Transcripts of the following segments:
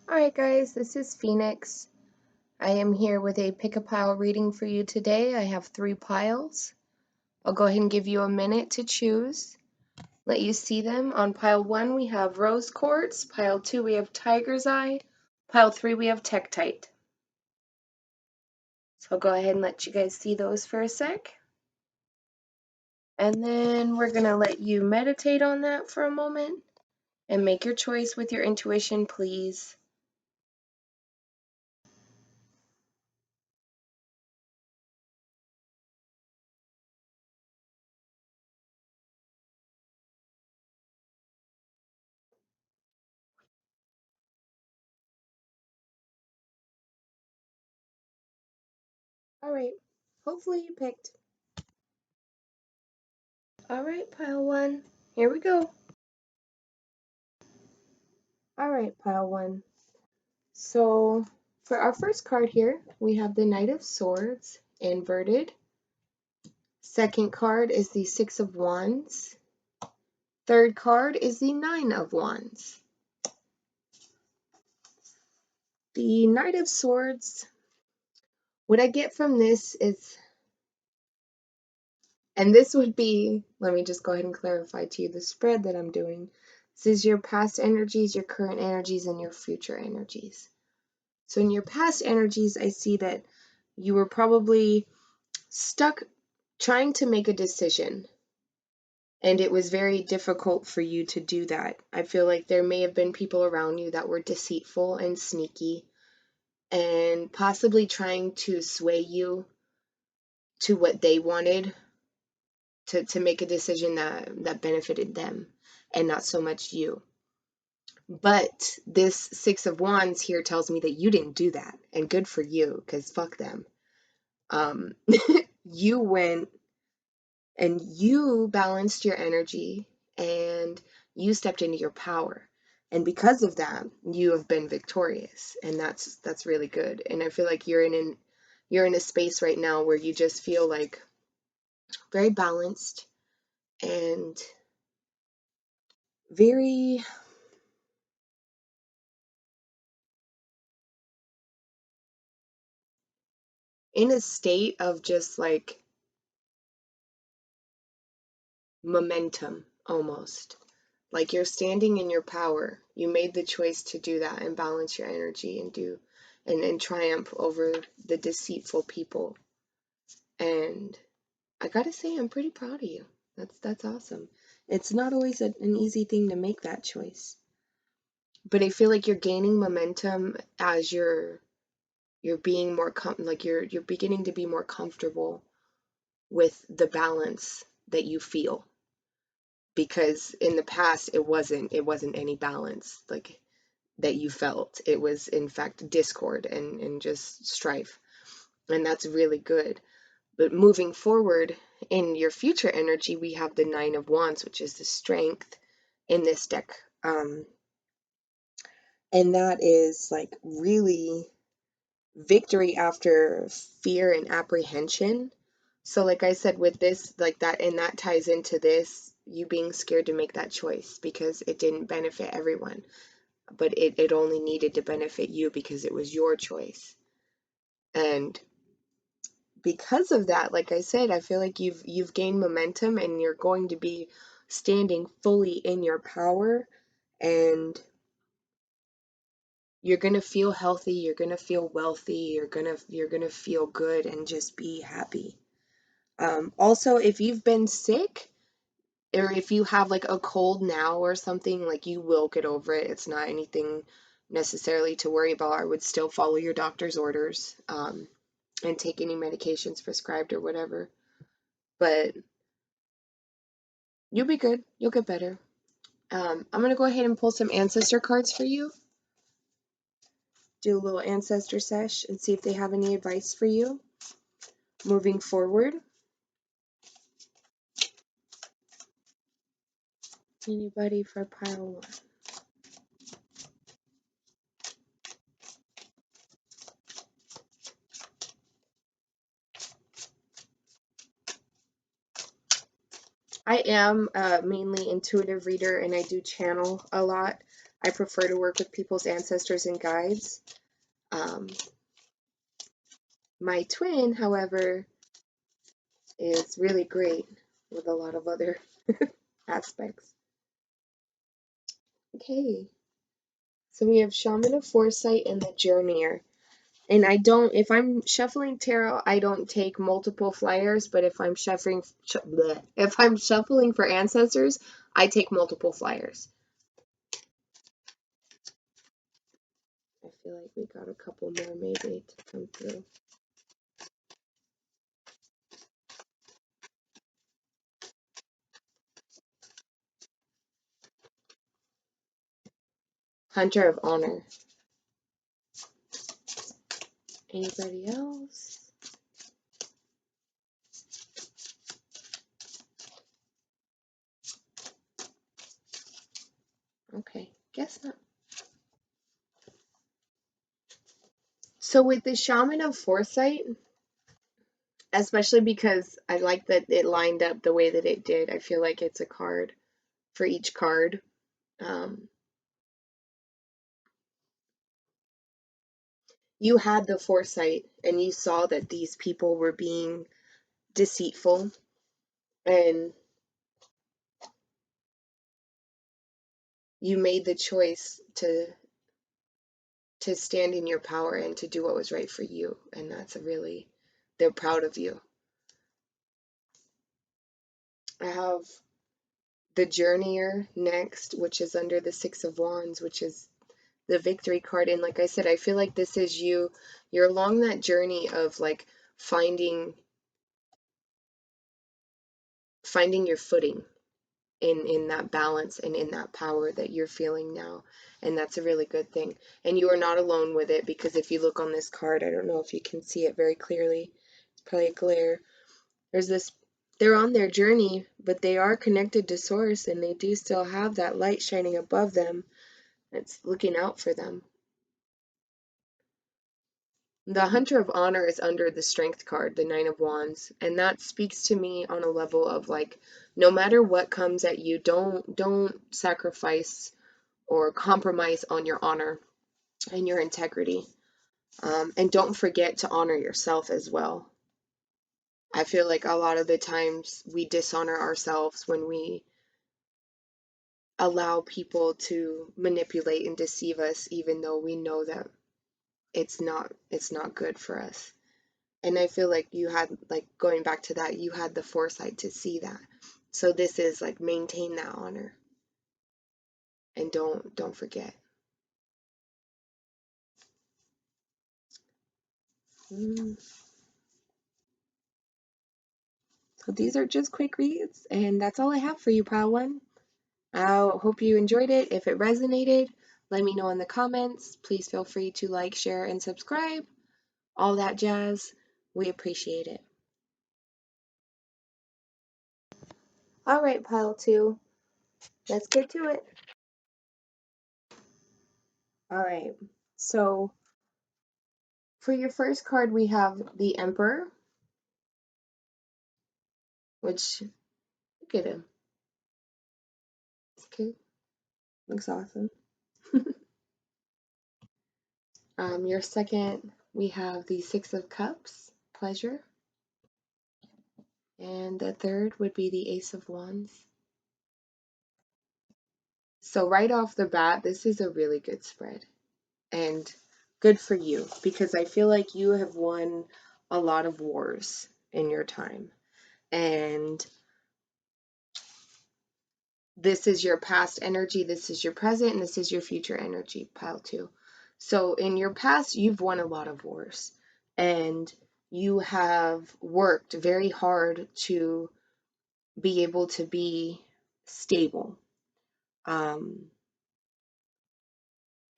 Alright guys, this is Phoenix. I am here with a pick a pile reading for you today. I have 3 piles. I'll go ahead and give you a minute to choose. Let you see them. On pile 1 we have rose quartz, pile 2 we have tiger's eye, pile 3 we have tektite. So I'll go ahead and let you guys see those for a sec. And then we're going to let you meditate on that for a moment and make your choice with your intuition, please. Alright, hopefully you picked. Alright, pile 1, here we go. Alright, pile 1. So for our first card here, we have the Knight of Swords inverted. Second card is the Six of Wands. Third card is the Nine of Wands. The Knight of Swords, what I get from this is, and this would be, let me just go ahead and clarify to you the spread that I'm doing. This is your past energies, your current energies, and your future energies. So in your past energies, I see that you were probably stuck trying to make a decision, and it was very difficult for you to do that. I feel like there may have been people around you that were deceitful and sneaky and possibly trying to sway you to what they wanted, to make a decision that benefited them and not so much you. But this Six of Wands here tells me that you didn't do that, and good for you, because fuck them. You went and you balanced your energy and you stepped into your power, and because of that you have been victorious, and that's really good. And I feel like you're in a space right now where you just feel like very balanced and very in a state of just like momentum almost. Like you're standing in your power. You made the choice to do that and balance your energy and do and triumph over the deceitful people. And I gotta say, I'm pretty proud of you. That's awesome. It's not always an easy thing to make that choice. But I feel like you're gaining momentum as you're being more like you're beginning to be more comfortable with the balance that you feel, because in the past it wasn't any balance like that you felt. It was in fact discord and just strife, and that's really good. But moving forward in your future energy, we have the Nine of Wands, which is the strength in this deck, and that is like really victory after fear and apprehension. So like I said, with this, like that, and that ties into this, you being scared to make that choice because it didn't benefit everyone, but it only needed to benefit you because it was your choice. And because of that, like I said, I feel like you've gained momentum and you're going to be standing fully in your power, and you're going to feel healthy, you're going to feel wealthy, you're going to feel good and just be happy. Also, if you've been sick, or if you have like a cold now or something, like you will get over it. It's not anything necessarily to worry about. I would still follow your doctor's orders, and take any medications prescribed or whatever. But you'll be good. You'll get better. I'm going to go ahead and pull some ancestor cards for you. Do a little ancestor sesh and see if they have any advice for you moving forward. Anybody for pile 1? I am a mainly intuitive reader, and I do channel a lot. I prefer to work with people's ancestors and guides. My twin, however, is really great with a lot of other aspects. Okay, so we have Shaman of Foresight and the Journeyer. And if I'm shuffling tarot, I don't take multiple flyers, but if I'm if I'm shuffling for ancestors, I take multiple flyers. I feel like we got a couple more maybe to come through. Hunter of Honor. Anybody else? Okay, guess not. So with the Shaman of Foresight, especially because I like that it lined up the way that it did, I feel like it's a card for each card. You had the foresight and you saw that these people were being deceitful, and you made the choice to stand in your power and to do what was right for you, and they're proud of you. I have the Journeyer next, which is under the Six of Wands, which is the victory card. And like I said, I feel like this is you're along that journey of like finding your footing in that balance and in that power that you're feeling now. And that's a really good thing. And you are not alone with it, because if you look on this card, I don't know if you can see it very clearly. It's probably a glare. They're on their journey, but they are connected to source, and they do still have that light shining above them. It's looking out for them. The Hunter of Honor is under the Strength card, the Nine of Wands, and that speaks to me on a level of like, no matter what comes at you, don't sacrifice or compromise on your honor and your integrity. And don't forget to honor yourself as well. I feel like a lot of the times we dishonor ourselves when we allow people to manipulate and deceive us, even though we know that it's not good for us. And I feel like you had, like, going back to that, you had the foresight to see that. So this is like, maintain that honor and don't forget. So these are just quick reads, and that's all I have for you, Pile One. I hope you enjoyed it. If it resonated, let me know in the comments. Please feel free to like, share, and subscribe. All that jazz. We appreciate it. All right, Pile Two. Let's get to it. All right. So for your first card, we have the Emperor, which, look at him. It's cute. Looks awesome. Your second, we have the Six of Cups, pleasure. And the third would be the Ace of Wands. So right off the bat, this is a really good spread. And good for you, because I feel like you have won a lot of wars in your time. And this is your past energy, this is your present, and this is your future energy, Pile Two. So in your past, you've won a lot of wars, and you have worked very hard to be able to be stable.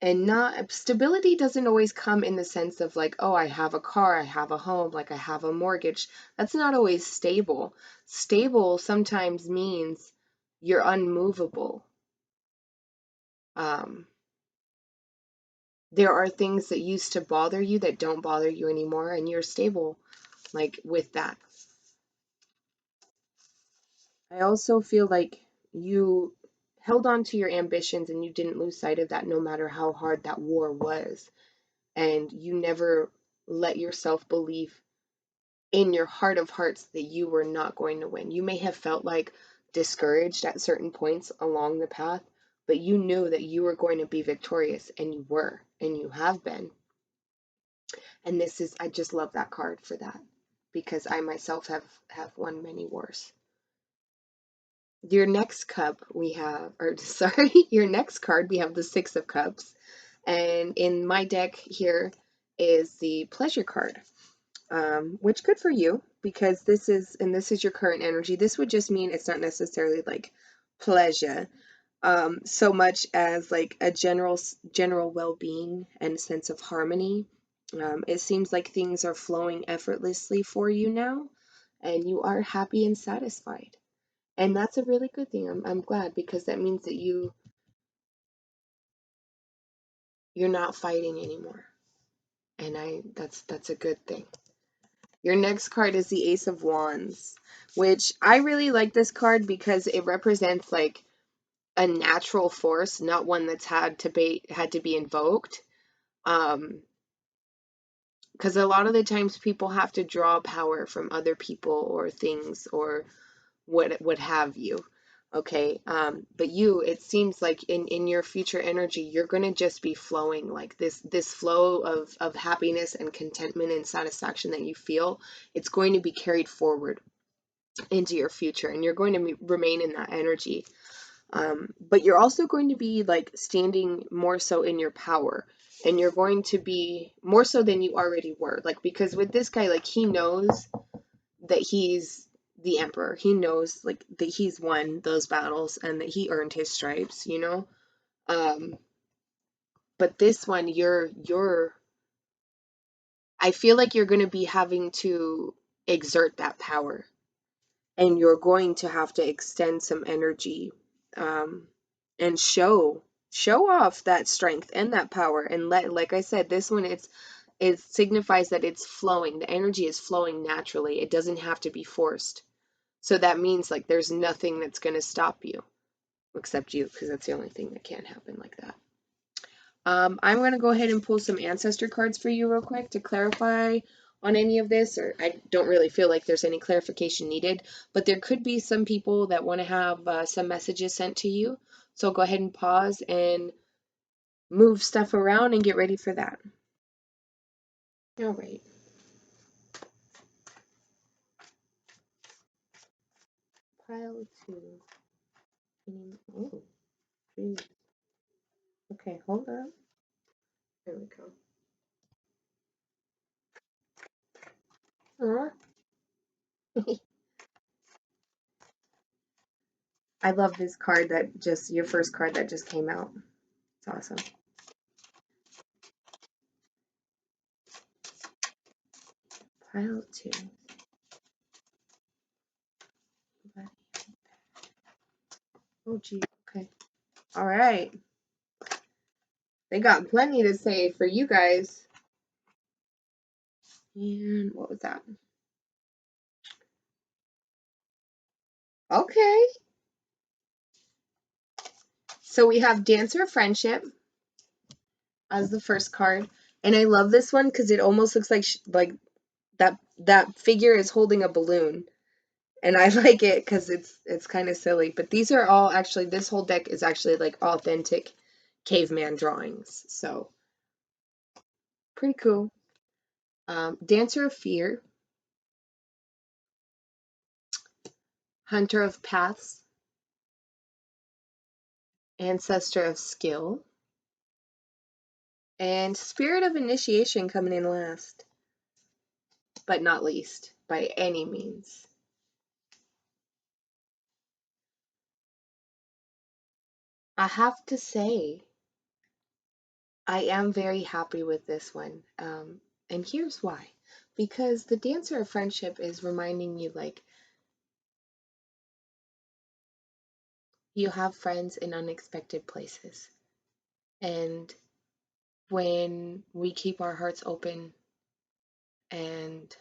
And not stability doesn't always come in the sense of like, oh, I have a car, I have a home, like I have a mortgage. That's not always stable. Stable sometimes means you're unmovable. There are things that used to bother you that don't bother you anymore, and you're stable, like, with that. I also feel like you held on to your ambitions and you didn't lose sight of that no matter how hard that war was. And you never let yourself believe in your heart of hearts that you were not going to win. You may have felt like discouraged at certain points along the path, but you knew that you were going to be victorious, and you were, and you have been. And this is, I just love that card for that, because I myself have won many wars. Your next cup we have, or sorry, your next card we have the Six of Cups. And in my deck here is the Pleasure card. Which good for you, because this is your current energy. This would just mean it's not necessarily like pleasure, so much as like a general well-being and sense of harmony. It seems like things are flowing effortlessly for you now, and you are happy and satisfied. And that's a really good thing. I'm glad, because that means that you're not fighting anymore. And that's a good thing. Your next card is the Ace of Wands, which I really like this card because it represents like a natural force, not one that's had to be invoked. Because a lot of the times people have to draw power from other people or things or what have you. Okay, but it seems like in your future energy, you're gonna just be flowing like this flow of happiness and contentment and satisfaction that you feel. It's going to be carried forward into your future, and you're going to remain in that energy. But you're also going to be like standing more so in your power, and you're going to be more so than you already were. Like, because with this guy, like, he knows that he's the emperor. He knows like that he's won those battles and that he earned his stripes, you know? But this one, I feel like you're going to be having to exert that power, and you're going to have to extend some energy, and show off that strength and that power. And like I said, this one, it signifies that it's flowing. The energy is flowing naturally. It doesn't have to be forced. So that means like there's nothing that's going to stop you except you, because that's the only thing that can happen like that. I'm going to go ahead and pull some ancestor cards for you real quick to clarify on any of this, or I don't really feel like there's any clarification needed, but there could be some people that want to have some messages sent to you. So go ahead and pause and move stuff around and get ready for that. All right. Pile 2. Oh, geez. Okay, hold on. There we go. I love this card your first card that just came out. It's awesome. Pile 2. Oh, gee. Okay. All right. They got plenty to say for you guys. And what was that? Okay. So we have Dancer of Friendship as the first card. And I love this one because it almost looks like that figure is holding a balloon. And I like it because it's kind of silly. But these are all actually, this whole deck is actually like authentic caveman drawings. So pretty cool. Dancer of Fear, Hunter of Paths, Ancestor of Skill, and Spirit of Initiation coming in last, but not least by any means. I have to say, I am very happy with this one. And here's why. Because the Dancer of Friendship is reminding you like you have friends in unexpected places. And when we keep our hearts open, and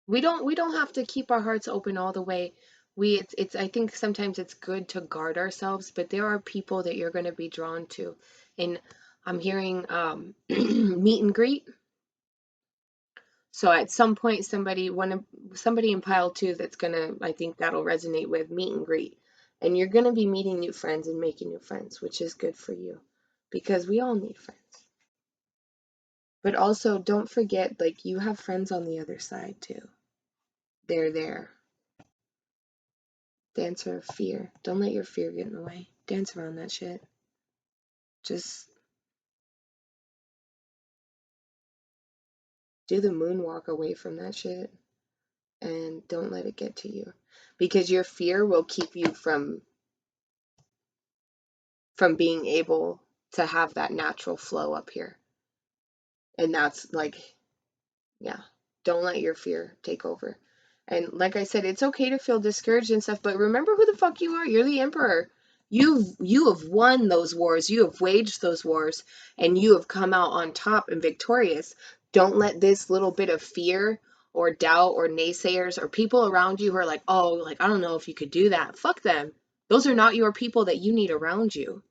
we don't have to keep our hearts open all the way it's I think sometimes it's good to guard ourselves, but there are people that you're going to be drawn to. And I'm hearing meet and greet. So at some point somebody in pile 2 that's going to, I think that'll resonate with meet and greet. And you're going to be meeting new friends and making new friends, which is good for you because we all need friends. But also don't forget, like, you have friends on the other side too. They're there. Dance around fear. Don't let your fear get in the way. Dance around that shit. Just do the moonwalk away from that shit and don't let it get to you. Because your fear will keep you from being able to have that natural flow up here. And that's like, yeah, don't let your fear take over. And like I said, it's okay to feel discouraged and stuff, but remember who the fuck you are. You're the emperor. You have won those wars. You have waged those wars, and you have come out on top and victorious. Don't let this little bit of fear or doubt or naysayers or people around you who are like, oh, like, I don't know if you could do that. Fuck them. Those are not your people that you need around you.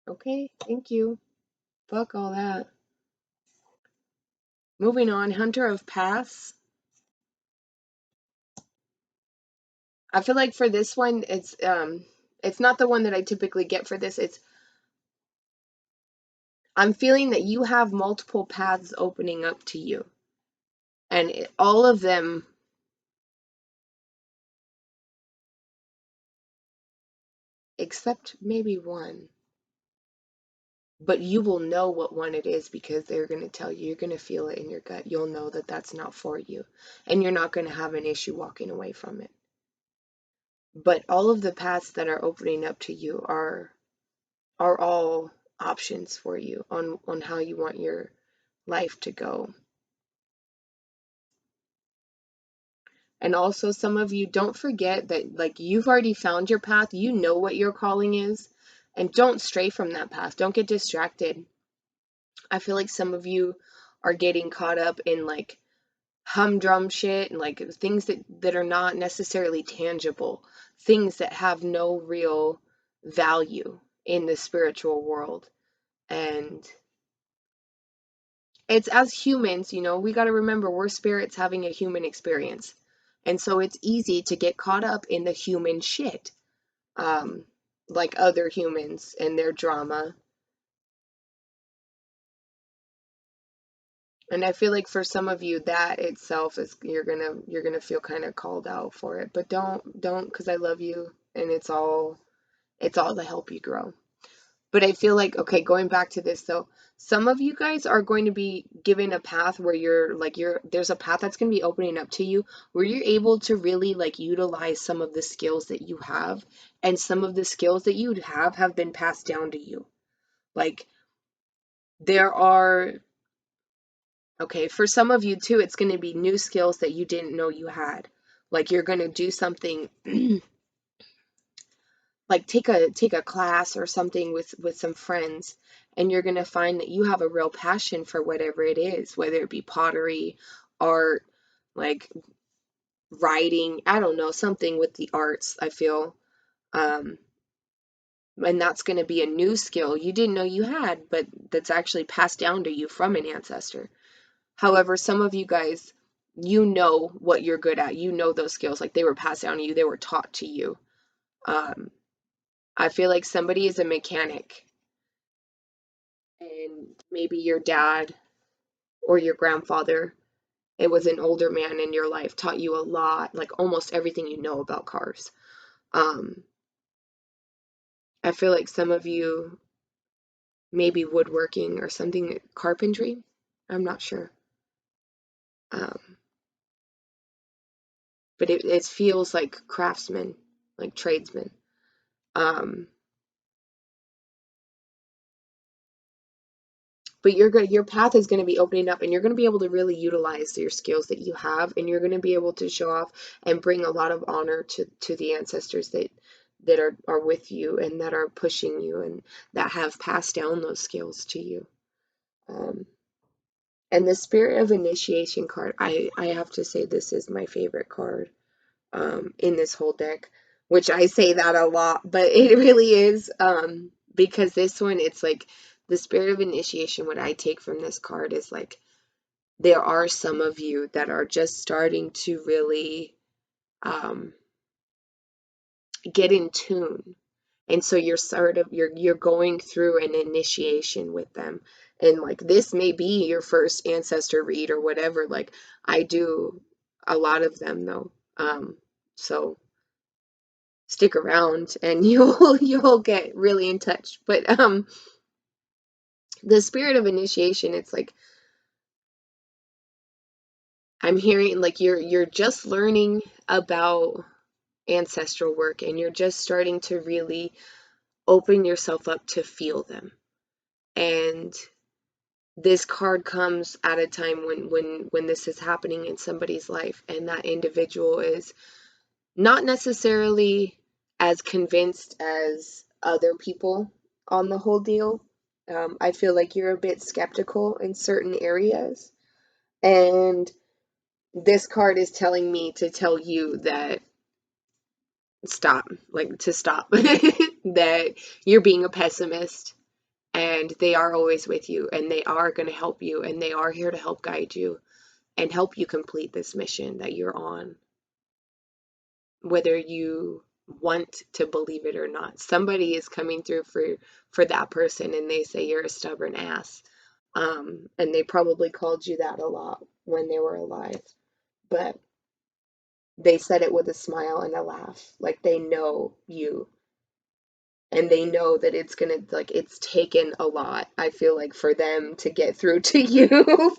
Okay, thank you. Fuck all that. Moving on, Hunter of Paths. I feel like for this one, it's not the one that I typically get for this. I'm feeling that you have multiple paths opening up to you. And all of them, except maybe one, but you will know what one it is because they're going to tell you. You're going to feel it in your gut. You'll know that that's not for you. And you're not going to have an issue walking away from it. But all of the paths that are opening up to you are all options for you on how you want your life to go. And also, some of you, don't forget that, like, you've already found your path. You know what your calling is. And don't stray from that path. Don't get distracted. I feel like some of you are getting caught up in, like, humdrum shit and, like, things that are not necessarily tangible. Things that have no real value in the spiritual world. And it's, as humans, we got to remember we're spirits having a human experience. And so it's easy to get caught up in the human shit, um, like other humans and their drama. And I feel like for some of you, that itself is, you're gonna feel kind of called out for it. But don't, because I love you, and it's all to help you grow. But I feel like, okay, going back to this though, some of you guys are going to be given a path where there's a path that's going to be opening up to you where you're able to really, like, utilize some of the skills that you have, and some of the skills that you have been passed down to you. Like, there are, okay, for some of you too, it's going to be new skills that you didn't know you had. Like, you're going to do something like take a class or something with some friends, and you're going to find that you have a real passion for whatever it is, whether it be pottery, art, like writing, I don't know, something with the arts, I feel. um and that's going to be a new skill you didn't know you had, but that's actually passed down to you from an ancestor. However, some of you guys, you know what you're good at, you know those skills, like they were passed down to you, they were taught to you. I feel like somebody is a mechanic, and maybe your dad or your grandfather, it was an older man in your life, taught you a lot, like almost everything you know about cars. I feel like some of you, maybe woodworking or something, carpentry, I'm not sure. um, but it feels like craftsmen, like tradesmen. um, but your path is going to be opening up, and you're going to be able to really utilize your skills that you have, and you're going to be able to show off and bring a lot of honor to the ancestors that are with you and that are pushing you and that have passed down those skills to you. um, and the Spirit of Initiation card, I have to say, this is my favorite card. in this whole deck, which I say that a lot, but it really is, because this one, it's like the spirit of initiation. What I take from this card is like, there are some of you that are just starting to really get in tune. And so you're sort of you're going through an initiation with them. And like, this may be your first ancestor read or whatever. Like, I do a lot of them though. So stick around and you'll get really in touch. But the spirit of initiation, it's like, I'm hearing like you're just learning about ancestral work, and you're just starting to really open yourself up to feel them. And this card comes at a time when this is happening in somebody's life, and that individual is not necessarily as convinced as other people on the whole deal. I feel like you're a bit skeptical in certain areas, and this card is telling me to tell you that stop, like to stop, that you're being a pessimist, and they are always with you, and they are going to help you, and they are here to help guide you and help you complete this mission that you're on, whether you want to believe it or not. Somebody is coming through for that person, and they say you're a stubborn ass. And they probably called you that a lot when they were alive, but they said it with a smile and a laugh. Like, they know you, and they know that it's gonna, like, it's taken a lot, I feel like, for them to get through to you.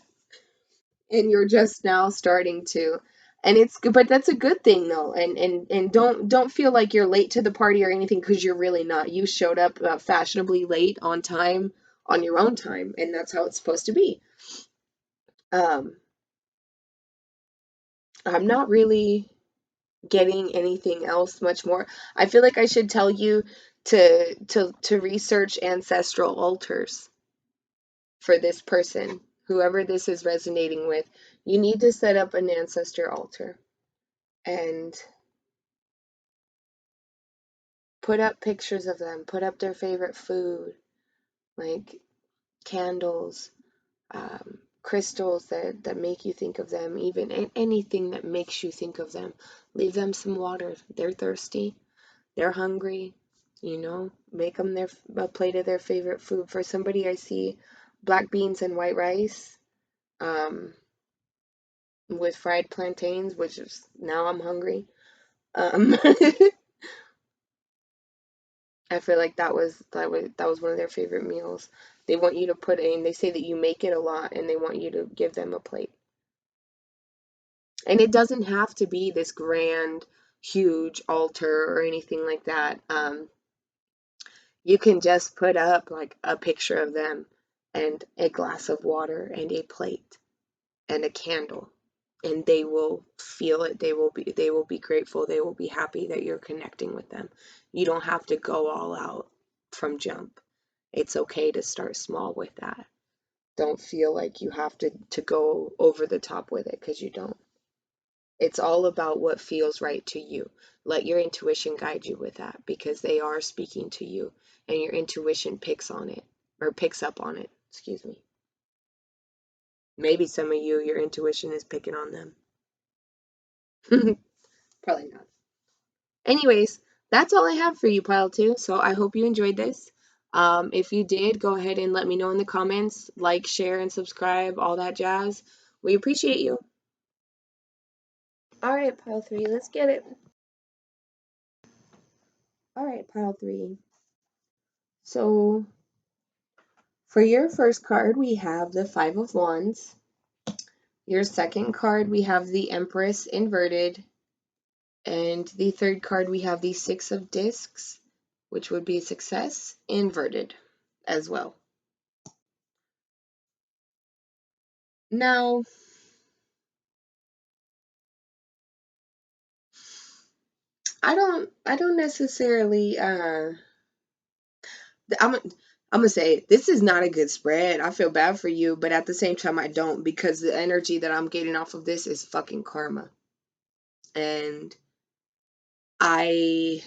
And you're just now starting to, and it's good, but that's a good thing though. And don't feel like you're late to the party or anything, because you're really not. You showed up fashionably late, on time, on your own time, and that's how it's supposed to be. um I'm not really getting anything else much more. I feel like I should tell you to research ancestral altars for this person, whoever this is resonating with. You need to set up an ancestor altar and put up pictures of them, put up their favorite food, like candles, crystals that make you think of them, even anything that makes you think of them. Leave them some water. They're thirsty, they're hungry, make them a plate of their favorite food. For somebody, I see black beans and white rice, um, with fried plantains, which is, now I'm hungry. I feel like that was one of their favorite meals. They want you to put in, they say that you make it a lot, and they want you to give them a plate. And it doesn't have to be this grand, huge altar or anything like that. You can just put up like a picture of them and a glass of water and a plate and a candle, and they will feel it. They will be grateful. They will be happy that you're connecting with them. You don't have to go all out from jump. It's okay to start small with that. Don't feel like you have to go over the top with it, because you don't. It's all about what feels right to you. Let your intuition guide you with that, because they are speaking to you, and your intuition picks on it, or picks up on it. Excuse me. Maybe some of you, your intuition is picking on them. Probably not. Anyways, that's all I have for you, Pile 2. So I hope you enjoyed this. If you did, go ahead and let me know in the comments. Like, share, and subscribe, all that jazz. We appreciate you. All right, Pile 3, let's get it. All right, Pile 3. So for your first card, we have the Five of Wands. Your second card, we have the Empress inverted. And the third card, we have the Six of Discs, which would be success inverted as well. Now, I don't necessarily I'm gonna say this is not a good spread. I feel bad for you, but at the same time I don't, because the energy that I'm getting off of this is fucking karma. And I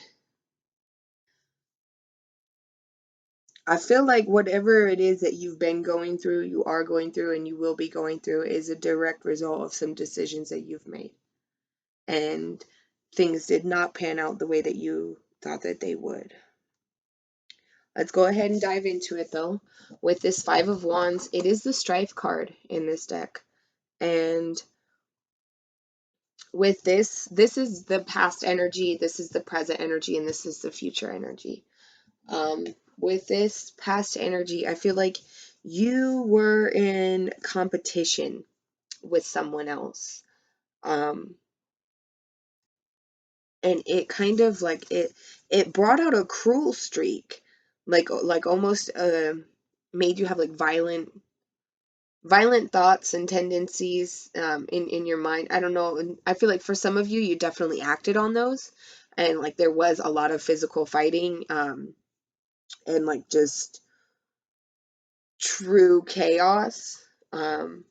feel like whatever it is that you've been going through, you are going through, and you will be going through is a direct result of some decisions that you've made. And things did not pan out the way that you thought that they would. Let's go ahead and dive into it though. With this Five of Wands, it is the Strife card in this deck. And with this is the past energy, this is the present energy, and this is the future energy. Um, with this past energy, I feel like you were in competition with someone else. Um, and it kind of like it brought out a cruel streak, like almost made you have like violent thoughts and tendencies in your mind. I don't know. I feel like for some of you, you definitely acted on those, and like there was a lot of physical fighting, and like just true chaos. Um,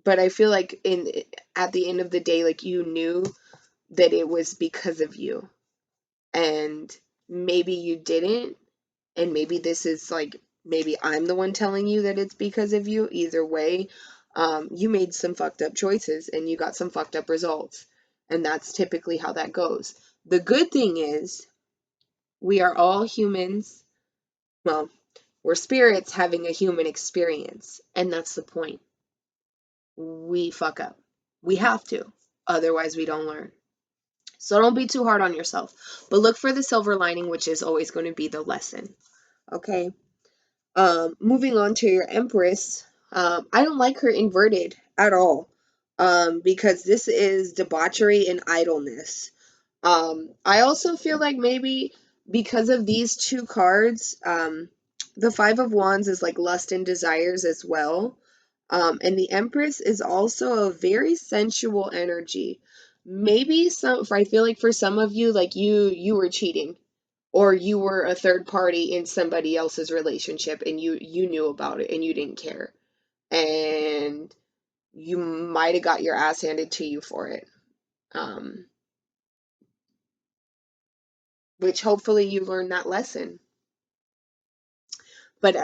but I feel like in at the end of the day, like you knew that it was because of you, and maybe you didn't, and maybe this is like maybe I'm the one telling you that it's because of you. Either way, you made some fucked up choices and you got some fucked up results, and that's typically how that goes. The good thing is we are all humans. Well, we're spirits having a human experience, and that's the point. We fuck up. We have to. Otherwise, we don't learn. So don't be too hard on yourself. But look for the silver lining, which is always going to be the lesson. Okay? Moving on to your Empress. I don't like her inverted at all. Because this is debauchery and idleness. I also feel like maybe because of these two cards, the Five of Wands is like lust and desires as well. And the Empress is also a very sensual energy. Maybe I feel like for some of you, like you were cheating, or you were a third party in somebody else's relationship, and you knew about it and you didn't care, and you might have got your ass handed to you for it. Um, which hopefully you learned that lesson. But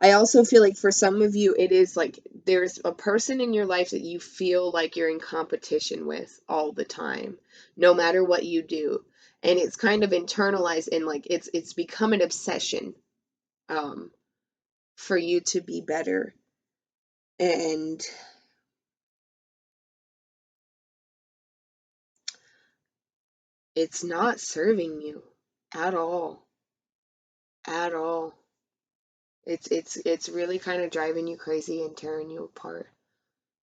I also feel like for some of you, it is like there's a person in your life that you feel like you're in competition with all the time, no matter what you do. And it's kind of internalized, and like it's become an obsession, um, for you to be better. And it's not serving you at all. At all. It's really kind of driving you crazy and tearing you apart.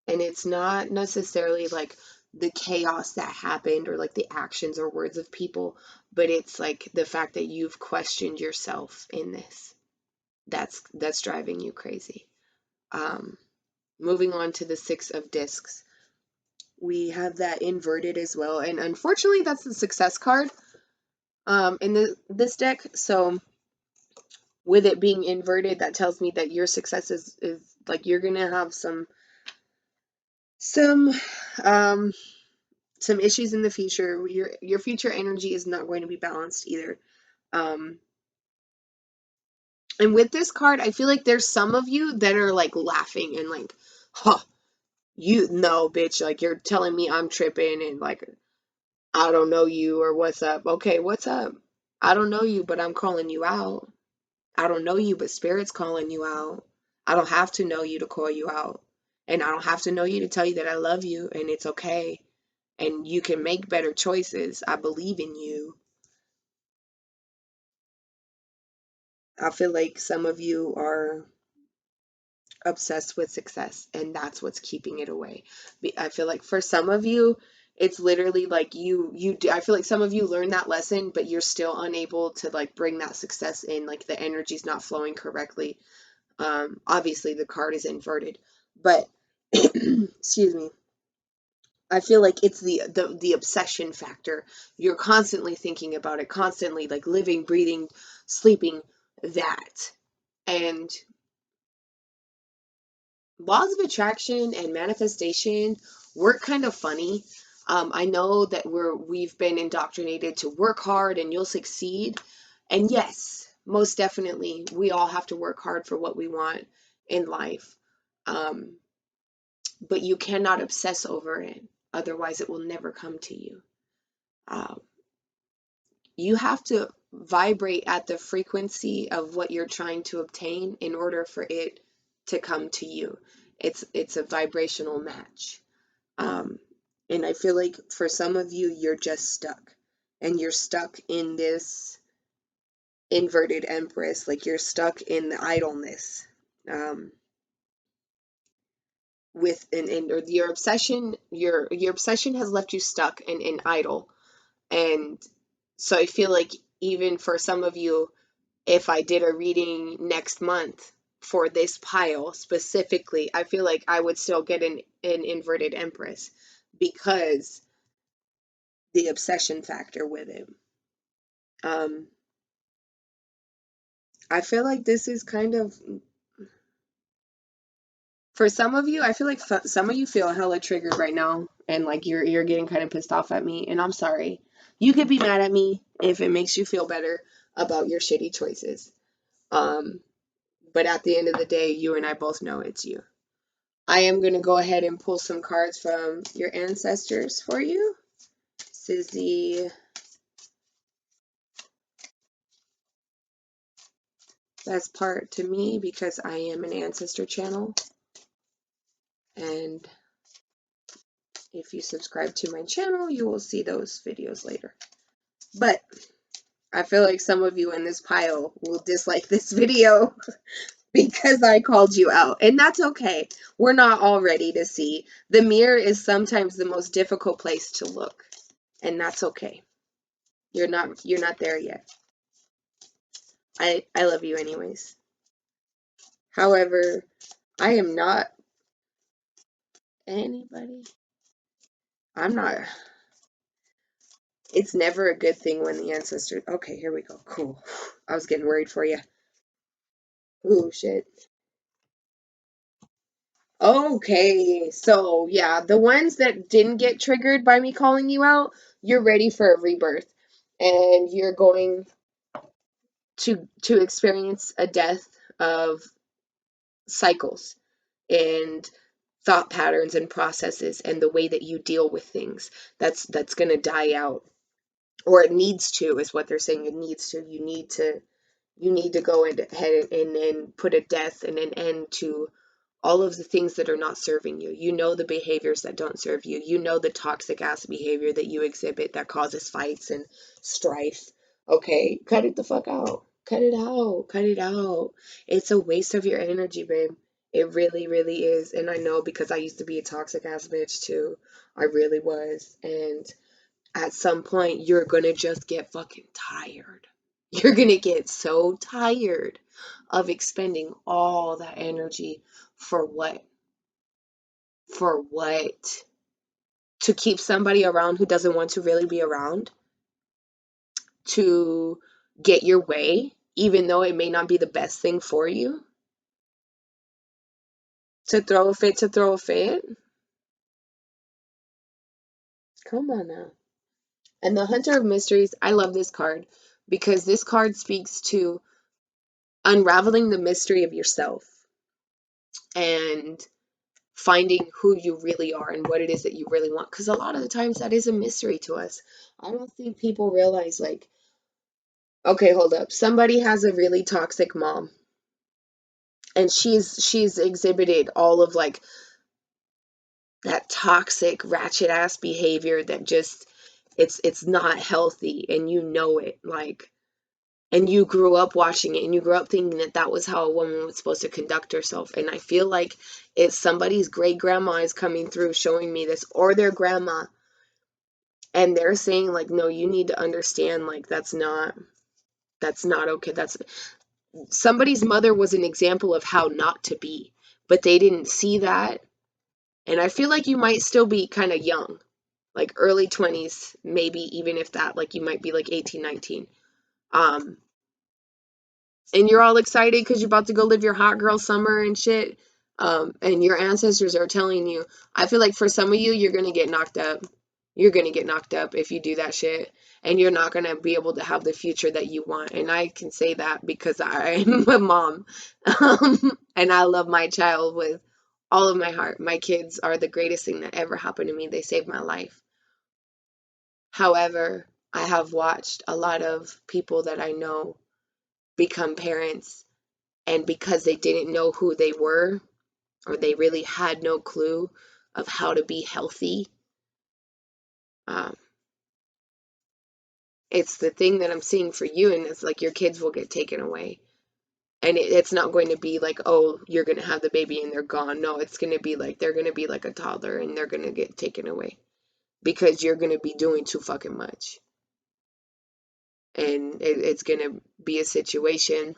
And it's not necessarily like the chaos that happened or like the actions or words of people, but it's like the fact that you've questioned yourself in this. That's driving you crazy. Um, moving on to the Six of Discs. We have that inverted as well. And unfortunately, that's the success card in this deck. So with it being inverted, that tells me that your success is like you're gonna have some um some issues in the future. Your future energy is not going to be balanced either. Um, and with this card, I feel like there's some of you that are like laughing and like, huh, you no bitch, like you're telling me I'm tripping and like I don't know you or what's up. Okay, what's up? I don't know you, but I'm calling you out. I don't know you, but Spirit's calling you out. I don't have to know you to call you out. And I don't have to know you to tell you that I love you and it's okay. And you can make better choices. I believe in you. I feel like some of you are obsessed with success and that's what's keeping it away. I feel like for some of you, it's literally like you do. I feel like some of you learned that lesson, but you're still unable to like bring that success in. Like the energy's not flowing correctly. Obviously the card is inverted, but excuse me. I feel like it's the obsession factor. You're constantly thinking about it, constantly like living, breathing, sleeping that. And laws of attraction and manifestation work kind of funny. I know that we've been indoctrinated to work hard and you'll succeed. And yes, most definitely, we all have to work hard for what we want in life. Um, but you cannot obsess over it. Otherwise, it will never come to you. Um, you have to vibrate at the frequency of what you're trying to obtain in order for it to come to you. It's a vibrational match. Um, and I feel like for some of you, you're just stuck. And you're stuck in this inverted empress, like you're stuck in the idleness. With and or your obsession has left you stuck and in idle. And so I feel like even for some of you, if I did a reading next month for this pile specifically, I feel like I would still get an inverted empress because the obsession factor with it. Um, I feel like this is kind of, for some of you, I feel like some of you feel hella triggered right now, and like you're getting kind of pissed off at me, and I'm sorry. You could be mad at me if it makes you feel better about your shitty choices. Um, but at the end of the day, you and I both know it's you. I am going to go ahead and pull some cards from your ancestors for you. This is the best part to me because I am an ancestor channel. And if you subscribe to my channel, you will see those videos later. But I feel like some of you in this pile will dislike this video because I called you out. And that's okay. We're not all ready to see. The mirror is sometimes the most difficult place to look. And that's okay. You're not there yet. I love you anyways. However, I am not anybody. I'm not. It's never a good thing when the ancestors. Okay, here we go. Cool. I was getting worried for you. Ooh, shit. Okay, so yeah, the ones that didn't get triggered by me calling you out, you're ready for a rebirth, and you're going to experience a death of cycles and thought patterns and processes and the way that you deal with things. That's going to die out, or it needs to, is what they're saying. It needs to. You need to go ahead and put a death and an end to all of the things that are not serving you. You know the behaviors that don't serve you. You know the toxic ass behavior that you exhibit that causes fights and strife. Okay, cut it the fuck out. Cut it out. Cut it out. It's a waste of your energy, babe. It really, really is. And I know because I used to be a toxic ass bitch too. I really was. And at some point, you're gonna just get fucking tired. You're gonna get so tired of expending all that energy for what? For what? To keep somebody around who doesn't want to really be around? To get your way, even though it may not be the best thing for you? To throw a fit to throw a fit? Come on now. And the Hunter of Mysteries, I love this card because this card speaks to unraveling the mystery of yourself and finding who you really are and what it is that you really want. Because a lot of the times that is a mystery to us. I don't think people realize, like, okay, hold up. Somebody has a really toxic mom, and she's exhibited all of like that toxic ratchet ass behavior that just it's not healthy, and you know it, like, and you grew up watching it and you grew up thinking that that was how a woman was supposed to conduct herself. And I feel like it's somebody's great grandma is coming through showing me this, or their grandma, and they're saying like, no, you need to understand, like, that's not okay. That's somebody's mother was an example of how not to be, but they didn't see that. And I feel like you might still be kind of young, like early 20s, maybe, even if that, like, you might be like 18, 19. um and you're all excited because you're about to go live your hot girl summer and shit. And your ancestors are telling you, I feel like for some of you, you're gonna get knocked up. you're going to get knocked up if you do that shit. And you're not going to be able to have the future that you want. And I can say that because I'm a mom. And I love my child with all of my heart. My kids are the greatest thing that ever happened to me. They saved my life. However, I have watched a lot of people that I know become parents, and because they didn't know who they were, or they really had no clue of how to be healthy, um, it's the thing that I'm seeing for you, and it's like your kids will get taken away. And it's not going to be like, oh, you're going to have the baby and they're gone. No, it's going to be like they're going to be like a toddler and they're going to get taken away because you're going to be doing too fucking much. And it's going to be a situation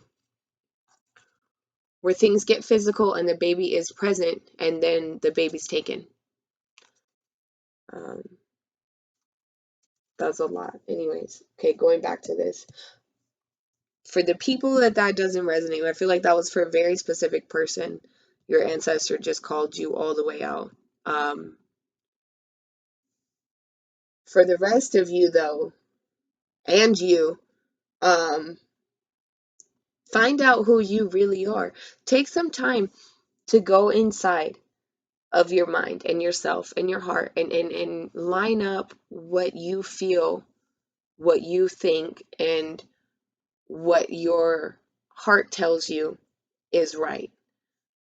where things get physical and the baby is present and then the baby's taken. Um, that's a lot. Anyways, okay, going back to this. For the people that doesn't resonate, I feel like that was for a very specific person. Your ancestor just called you all the way out. For the rest of you, though, and you, um, find out who you really are. Take some time to go inside of your mind and yourself and your heart and line up what you feel, what you think, and what your heart tells you is right,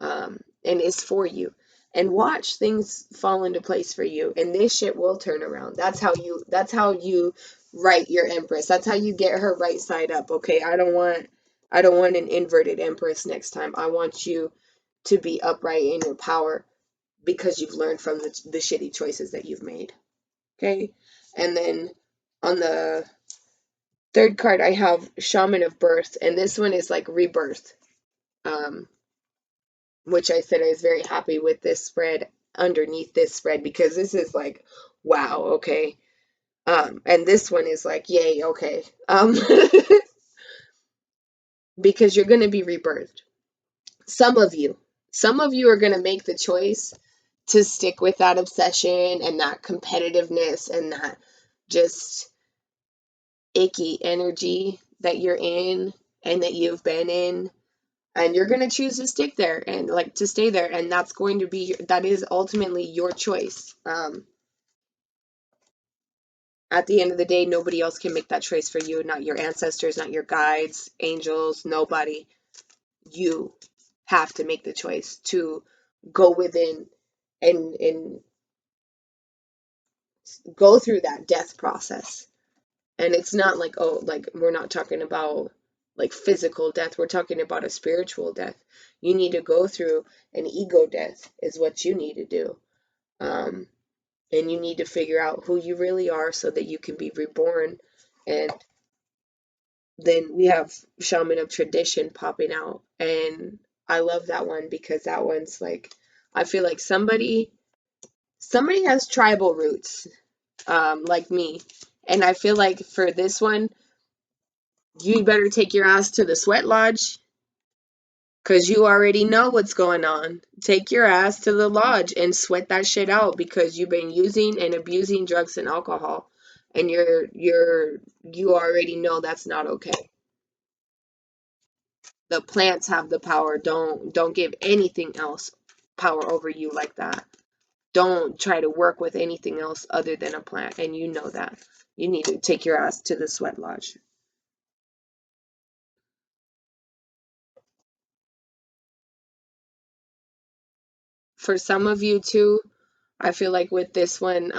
and is for you. And watch things fall into place for you, and this shit will turn around. That's how you right your Empress. That's how you get her right side up. Okay, I don't want an inverted Empress next time. I want you to be upright in your power because you've learned from the shitty choices that you've made. Okay, and then on the third card I have Shaman of Birth, and this one is like rebirth. Um, which I said I was very happy with this spread underneath this spread because this is like, wow, okay. And this one is like, yay, okay. Because you're going to be rebirthed. Some of you, some of you are going to make the choice to stick with that obsession and that competitiveness and that just icky energy that you're in and that you've been in, and you're going to choose to stick there and like to stay there, and that's going to be that is ultimately your choice. At the end of the day, nobody else can make that choice for you, not your ancestors, not your guides, angels, nobody. You have to make the choice to go within and go through that death process. And it's not like, oh, like we're not talking about like physical death, we're talking about a spiritual death. You need to go through an ego death is what you need to do. Um, and you need to figure out who you really are so that you can be reborn. And then we have Shaman of Tradition popping out, and I love that one because that one's like, I feel like somebody has tribal roots, like me, and I feel like for this one you better take your ass to the sweat lodge because you already know what's going on. Take your ass to the lodge and sweat that shit out because you've been using and abusing drugs and alcohol, and you already know that's not okay. The plants have the power. Don't give anything else power over you like that. Don't try to work with anything else other than a plant, and you know that. You need to take your ass to the sweat lodge. For some of you too, I feel like with this one,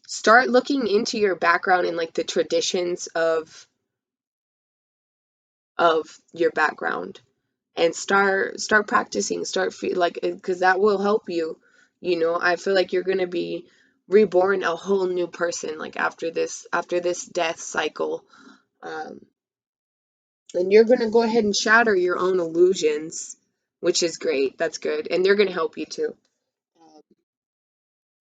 start looking into your background and like the traditions of your background, and start practicing, like, because that will help you. I feel like you're going to be reborn a whole new person like after this death cycle. um, and you're going to go ahead and shatter your own illusions, which is great. That's good, and they're going to help you too. um,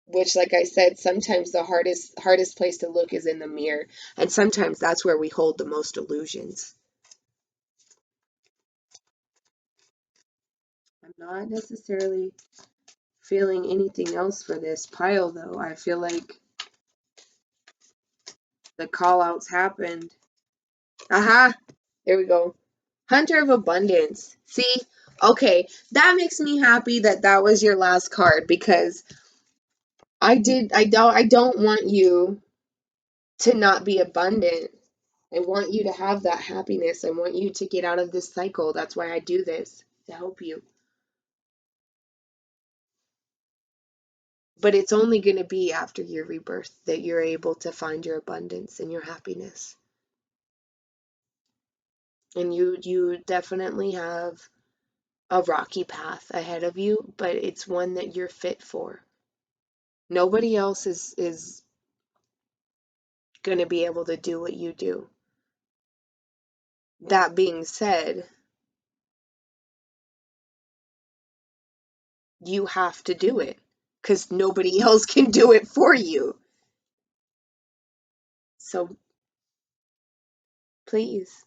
which, like I said, sometimes the hardest place to look is in the mirror, and sometimes that's where we hold the most illusions. I'm not necessarily feeling anything else for this pile, though. I feel like the call-outs happened. Aha! There we go. Hunter of Abundance. See? Okay, that makes me happy that that was your last card, because I don't want you to not be abundant. I want you to have that happiness. I want you to get out of this cycle. That's why I do this, to help you. But it's only going to be after your rebirth that you're able to find your abundance and your happiness. And you definitely have a rocky path ahead of you, but it's one that you're fit for. Nobody else is going to be able to do what you do. That being said, you have to do it, because nobody else can do it for you. So please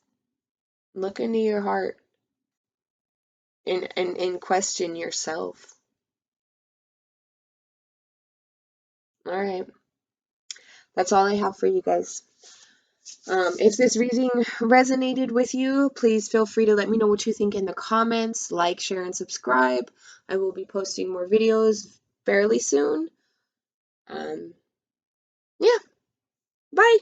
look into your heart and question yourself. All right. That's all I have for you guys. If this reading resonated with you, please feel free to let me know what you think in the comments. Like, share, and subscribe. I will be posting more videos fairly soon. Yeah. Bye.